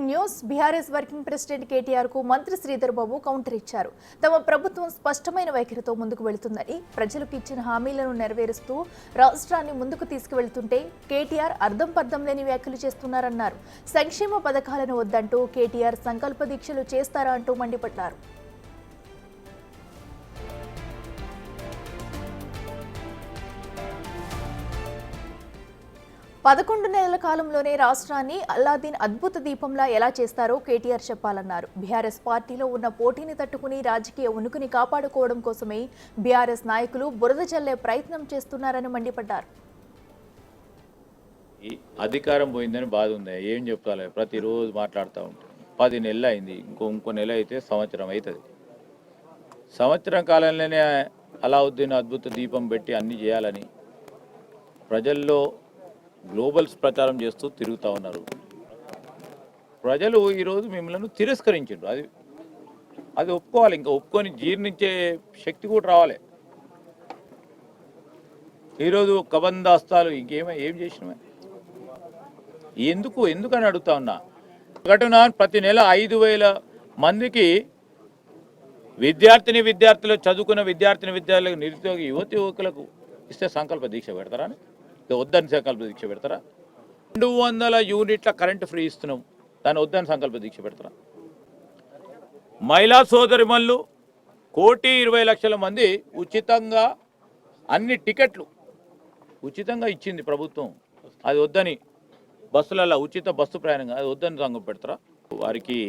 News. BRS working president KTR కు మంత్రి Sridhar Babu counter ఇచ్చారు. తమ ప్రభుత్వం స్పష్టమైన వైఖరితో ముందుకు వెళుతుందని, ప్రజలకు ఇచ్చిన హామీలను నెరవేరుస్తూ రాష్ట్రాన్ని ముందుకు తీసుకువెళ్తుంటే కేటీఆర్ అర్థం పర్థం లేని వ్యాఖ్యలు చేస్తున్నారన్నారు. సంక్షేమ పథకాలను వద్దంటూ కేటీఆర్ సంకల్ప దీక్షలు చేస్తారా అంటూ మండిపడ్డారు. పదకొండు నెలల కాలంలోనే రాష్ట్రాన్ని అల్లాదీన్ అద్భుత దీపంలా ఎలా చేస్తారో కేటీఆర్ చెప్పాలన్నారు. బీఆర్ఎస్ పార్టీలో ఉన్న పోటీని తట్టుకుని రాజకీయ ఉనికిని కాపాడుకోవడం కోసమే బీఆర్ఎస్ నాయకులు బురద చల్లే ప్రయత్నం చేస్తున్నారని మండిపడ్డారు. అధికారం పోయిందని బాధ ఉంది. ఏం చెప్తాలి, ప్రతిరోజు మాట్లాడుతూ ఉంటాం. 10 నెలలు అయింది, ఇంకో నెల అయితే సంవత్సరం అవుతుంది. సంవత్సరం కాలంలోనే అలావుద్దీన్ అద్భుత దీపం పెట్టి అన్ని చేయాలని ప్రజల్లో గ్లోబల్స్ ప్రచారం చేస్తూ తిరుగుతూ ఉన్నారు. ప్రజలు ఈరోజు మిమ్మల్ని తిరస్కరించారు. అది ఒప్పుకోవాలి. ఇంకా ఒప్పుకొని జీర్ణించే శక్తి కూడా రావాలి. ఈరోజు కబందాస్తాలు ఏం చేసినవే ఎందుకని అడుగుతా ఉన్నా. సగటున ప్రతి నెల 5,000 మందికి విద్యార్థులు చదువుకున్న విద్యార్థులకు నిరుద్యోగ యువకులకు ఇస్తే సంకల్ప దీక్ష పెడతారా అని, వద్దని సంకల్ప దీక్ష పెడతారా? 200 యూనిట్ల కరెంటు ఫ్రీ ఇస్తున్నాం, దాన్ని వద్దని సంకల్ప దీక్ష పెడతారా? మహిళా సోదరిమణులు 1,20,00,000 మంది ఉచితంగా అన్ని టికెట్లు ఉచితంగా ఇచ్చింది ప్రభుత్వం, అది వద్దని బస్సులలో ఉచిత బస్సు ప్రయాణంగా అది వద్దని సంకల్ప పెడతారా? వారికి